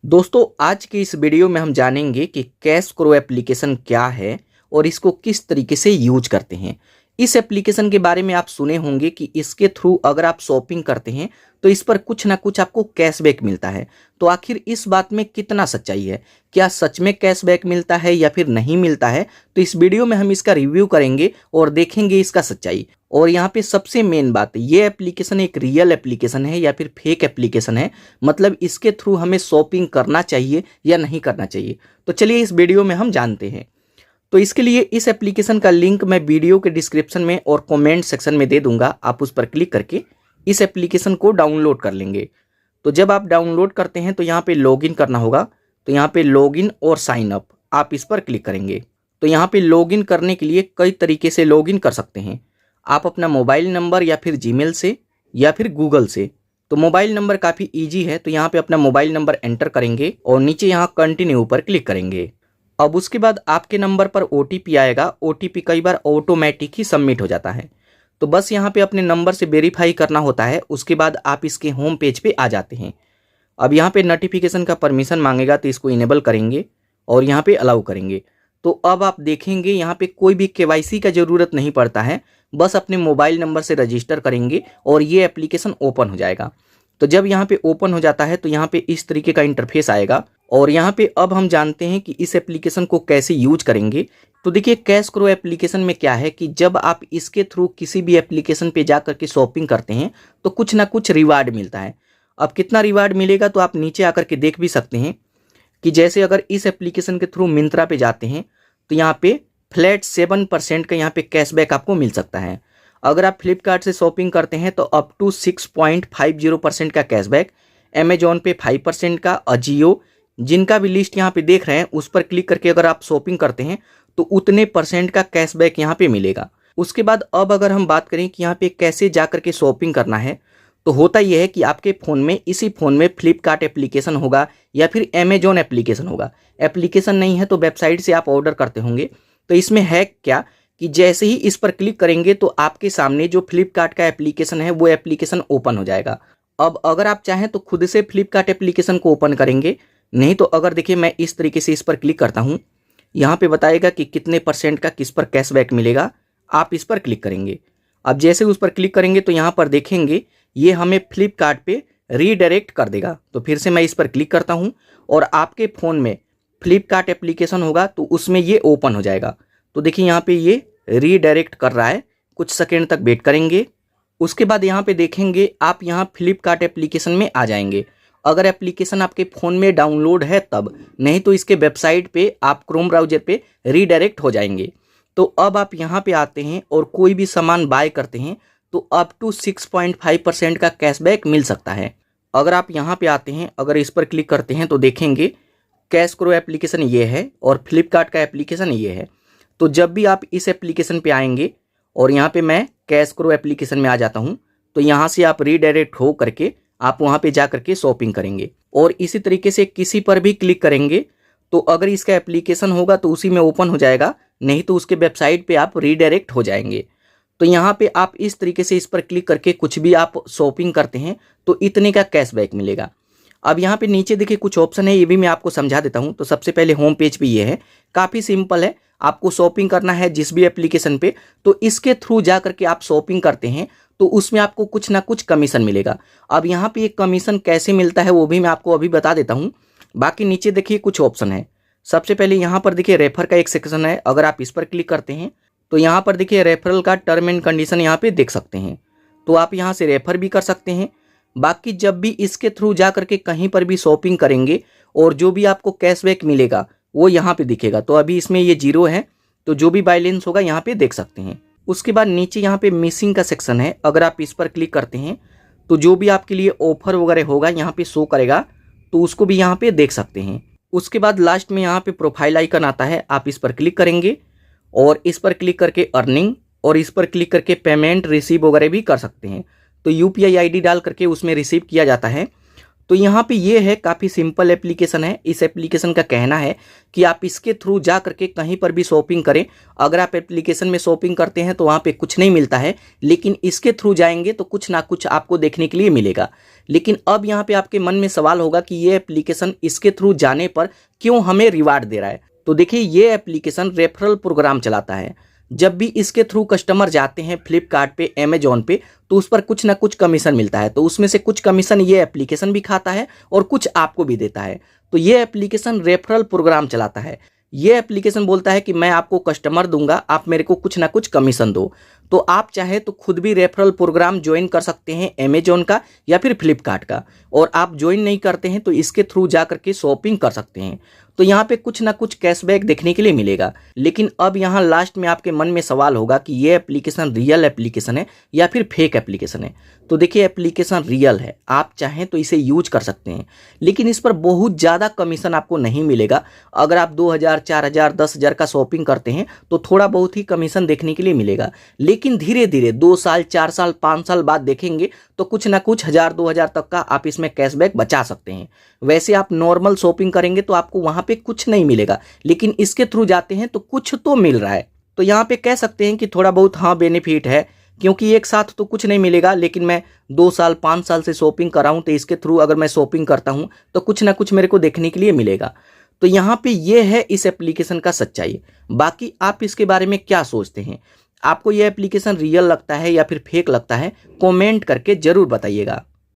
दोस्तों आज के इस वीडियो में हम जानेंगे कि कैश क्रो एप्लीकेशन क्या है और इसको किस तरीके से यूज करते हैं। इस एप्लीकेशन के बारे में आप सुने होंगे कि इसके थ्रू अगर आप शॉपिंग करते हैं तो इस पर कुछ ना कुछ आपको कैशबैक मिलता है। तो आखिर इस बात में कितना सच्चाई है, क्या सच में कैशबैक मिलता है या फिर नहीं मिलता है, तो इस वीडियो में हम इसका रिव्यू करेंगे और देखेंगे इसका सच्चाई। और यहाँ पे सबसे मेन बात, ये एप्लीकेशन एक रियल एप्लीकेशन है या फिर फेक एप्लीकेशन है, मतलब इसके थ्रू हमें शॉपिंग करना चाहिए या नहीं करना चाहिए। तो चलिए इस वीडियो में हम जानते हैं। तो इसके लिए इस एप्लीकेशन का लिंक मैं वीडियो के डिस्क्रिप्शन में और कमेंट सेक्शन में दे दूंगा, आप उस पर क्लिक करके इस एप्लीकेशन को डाउनलोड कर लेंगे। तो जब आप डाउनलोड करते हैं तो यहाँ पे लॉगिन करना होगा। तो यहाँ पे लॉगिन और साइन अप आप इस पर क्लिक करेंगे। तो यहाँ पे लॉगिन करने के लिए कई तरीके से लॉगिन कर सकते हैं। आप अपना मोबाइल नंबर या फिर जीमेल से या फिर गूगल से। तो मोबाइल नंबर काफ़ी ईजी है, तो यहाँ पे अपना मोबाइल नंबर एंटर करेंगे और नीचे यहाँ कंटिन्यू पर क्लिक करेंगे। अब उसके बाद आपके नंबर पर OTP आएगा। OTP कई बार ऑटोमेटिक ही सबमिट हो जाता है, तो बस यहाँ पे अपने नंबर से वेरीफाई करना होता है। उसके बाद आप इसके होम पेज पे आ जाते हैं। अब यहाँ पे नोटिफिकेशन का परमिशन मांगेगा, तो इसको इनेबल करेंगे और यहाँ पे अलाउ करेंगे। तो अब आप देखेंगे यहाँ पे कोई भी KYC का ज़रूरत नहीं पड़ता है, बस अपने मोबाइल नंबर से रजिस्टर करेंगे और ये एप्लीकेशन ओपन हो जाएगा। तो जब यहाँ पे ओपन हो जाता है तो यहाँ पे इस तरीके का इंटरफेस आएगा। और यहाँ पे अब हम जानते हैं कि इस एप्लीकेशन को कैसे यूज करेंगे। तो देखिए कैश क्रो एप्लीकेशन में क्या है कि जब आप इसके थ्रू किसी भी एप्लीकेशन पे जा करके शॉपिंग करते हैं तो कुछ ना कुछ रिवार्ड मिलता है। अब कितना रिवार्ड मिलेगा तो आप नीचे आकर के देख भी सकते हैं कि जैसे अगर इस एप्लीकेशन के थ्रू मिंत्रा पे जाते हैं तो यहाँ पे फ्लैट 7% का यहाँ पे कैशबैक आपको मिल सकता है। अगर आप फ्लिपकार्ट से शॉपिंग करते हैं तो अप टू 6.50% का कैशबैक, अमेजॉन पे 5% का, अजियो जिनका भी लिस्ट यहाँ पे देख रहे हैं उस पर क्लिक करके अगर आप शॉपिंग करते हैं तो उतने % का कैशबैक यहाँ पे मिलेगा। उसके बाद अब अगर हम बात करें कि यहाँ पे कैसे जा करके शॉपिंग करना है, तो होता यह है कि आपके फ़ोन में, इसी फ़ोन में फ्लिपकार्ट एप्लीकेशन होगा या फिर अमेजॉन एप्लीकेशन होगा। एप्लीकेशन नहीं है तो वेबसाइट से आप ऑर्डर करते होंगे। तो इसमें है क्या कि जैसे ही इस पर क्लिक करेंगे तो आपके सामने जो फ्लिपकार्ट का एप्लीकेशन है वो एप्लीकेशन ओपन हो जाएगा। अब अगर आप चाहें तो खुद से फ्लिपकार्ट एप्लीकेशन को ओपन करेंगे, नहीं तो अगर देखिए मैं इस तरीके से इस पर क्लिक करता हूँ, यहाँ पे बताएगा कि कितने % का किस पर कैशबैक मिलेगा, आप इस पर क्लिक करेंगे। अब जैसे उस पर क्लिक करेंगे तो यहाँ पर देखेंगे ये हमें फ्लिपकार्ट पे रीडायरेक्ट कर देगा। तो फिर से मैं इस पर क्लिक करता हूँ और आपके फ़ोन में फ्लिपकार्ट एप्लीकेशन होगा तो उसमें ये ओपन हो जाएगा। तो देखिए यहाँ पे ये रीडायरेक्ट कर रहा है, कुछ सेकेंड तक वेट करेंगे। उसके बाद यहाँ पे देखेंगे आप यहाँ फ्लिपकार्ट एप्लीकेशन में आ जाएंगे। अगर एप्लीकेशन आपके फ़ोन में डाउनलोड है तब, नहीं तो इसके वेबसाइट पे आप क्रोम ब्राउज़र पे रीडायरेक्ट हो जाएंगे। तो अब आप यहाँ पे आते हैं और कोई भी सामान बाय करते हैं तो अप टू 6.5% का कैशबैक मिल सकता है। अगर आप यहाँ पे आते हैं, अगर इस पर क्लिक करते हैं तो देखेंगे कैश क्रो एप्लीकेशन ये है और फ्लिपकार्ट का एप्लीकेशन ये है। तो जब भी आप इस एप्लीकेशन पे आएंगे और यहाँ पे मैं कैश क्रो एप्लीकेशन में आ जाता हूँ, तो यहाँ से आप रीडायरेक्ट हो करके आप वहाँ पे जा करके शॉपिंग करेंगे। और इसी तरीके से किसी पर भी क्लिक करेंगे तो अगर इसका एप्लीकेशन होगा तो उसी में ओपन हो जाएगा, नहीं तो उसके वेबसाइट पे आप रीडायरेक्ट हो जाएंगे। तो यहाँ पे आप इस तरीके से इस पर क्लिक करके कुछ भी आप शॉपिंग करते हैं तो इतने का कैशबैक मिलेगा। अब यहाँ पे नीचे देखिए कुछ ऑप्शन है, ये भी मैं आपको समझा देता हूँ। तो सबसे पहले होम पेज पे ये है, काफ़ी सिंपल है। आपको शॉपिंग करना है जिस भी एप्लीकेशन पे, तो इसके थ्रू जा करके आप शॉपिंग करते हैं तो उसमें आपको कुछ ना कुछ कमीशन मिलेगा। अब यहाँ पे एक कमीशन कैसे मिलता है वो भी मैं आपको अभी बता देता हूँ। बाकी नीचे देखिए कुछ ऑप्शन है। सबसे पहले यहाँ पर देखिए रेफर का एक सेक्शन है, अगर आप इस पर क्लिक करते हैं तो यहाँ पर देखिए रेफरल का टर्म एंड कंडीशन यहाँ पे देख सकते हैं। तो आप यहाँ से रेफर भी कर सकते हैं। बाकी जब भी इसके थ्रू जा करके कहीं पर भी शॉपिंग करेंगे और जो भी आपको कैशबैक मिलेगा वो यहाँ पे दिखेगा। तो अभी इसमें ये 0 है, तो जो भी बैलेंस होगा यहाँ पे देख सकते हैं। उसके बाद नीचे यहाँ पे मिसिंग का सेक्शन है, अगर आप इस पर क्लिक करते हैं तो जो भी आपके लिए ऑफर वगैरह होगा यहाँ पे शो करेगा, तो उसको भी यहाँ पे देख सकते हैं। उसके बाद लास्ट में यहाँ पे प्रोफाइल आइकन आता है, आप इस पर क्लिक करेंगे और इस पर क्लिक करके अर्निंग और इस पर क्लिक करके पेमेंट रिसीव वगैरह भी कर सकते हैं। तो UPI ID डाल करके उसमें रिसीव किया जाता है। तो यहाँ पे ये है, काफ़ी सिंपल एप्लीकेशन है। इस एप्लीकेशन का कहना है कि आप इसके थ्रू जा करके कहीं पर भी शॉपिंग करें। अगर आप एप्लीकेशन में शॉपिंग करते हैं तो वहाँ पे कुछ नहीं मिलता है, लेकिन इसके थ्रू जाएंगे तो कुछ ना कुछ आपको देखने के लिए मिलेगा। लेकिन अब यहाँ पे आपके मन में सवाल होगा कि ये एप्लीकेशन इसके थ्रू जाने पर क्यों हमें रिवार्ड दे रहा है। तो देखिए, ये एप्लीकेशन रेफरल प्रोग्राम चलाता है। जब भी इसके थ्रू कस्टमर जाते हैं फ्लिपकार्ट पे, अमेजोन पे, तो उस पर कुछ ना कुछ कमीशन मिलता है। तो उसमें से कुछ कमीशन ये एप्लीकेशन भी खाता है और कुछ आपको भी देता है। तो ये एप्लीकेशन रेफरल प्रोग्राम चलाता है। ये एप्लीकेशन बोलता है कि मैं आपको कस्टमर दूंगा, आप मेरे को कुछ ना कुछ कमीशन दो। तो आप चाहे तो खुद भी रेफरल प्रोग्राम ज्वाइन कर सकते हैं, अमेजोन का या फिर फ्लिपकार्ट का। और आप ज्वाइन नहीं करते हैं तो इसके थ्रू जा करके शॉपिंग कर सकते हैं। तो यहाँ पे कुछ ना कुछ कैशबैक देखने के लिए मिलेगा। लेकिन अब यहाँ लास्ट में आपके मन में सवाल होगा कि ये एप्लीकेशन रियल एप्लीकेशन है या फिर फेक एप्लीकेशन है। तो देखिए, एप्लीकेशन रियल है, आप चाहें तो इसे यूज कर सकते हैं, लेकिन इस पर बहुत ज़्यादा कमीशन आपको नहीं मिलेगा। अगर आप 2000, 4000, 10,000 का शॉपिंग करते हैं तो थोड़ा बहुत ही कमीशन देखने के लिए मिलेगा। लेकिन धीरे धीरे 2 साल, 4 साल, 5 साल बाद देखेंगे तो कुछ ना कुछ 1000, 2000 तक का आप इसमें कैशबैक बचा सकते हैं। वैसे आप नॉर्मल शॉपिंग करेंगे तो आपको वहाँ पे कुछ नहीं मिलेगा, लेकिन इसके थ्रू जाते हैं तो कुछ तो मिल रहा है। तो यहाँ पे कह सकते हैं कि थोड़ा बहुत हाँ बेनिफिट है, क्योंकि एक साथ तो कुछ नहीं मिलेगा, लेकिन मैं 2 साल, 5 साल से शॉपिंग कर रहा हूँ तो इसके थ्रू अगर मैं शॉपिंग करता हूँ तो कुछ ना कुछ मेरे को देखने के लिए मिलेगा। तो यहाँ पे ये है इस एप्लीकेशन का सच्चाई। बाकी आप इसके बारे में क्या सोचते हैं? आपको ये एप्लीकेशन रियल लगता है या फिर फेक लगता है? कमेंट करके ज़रूर बताइएगा।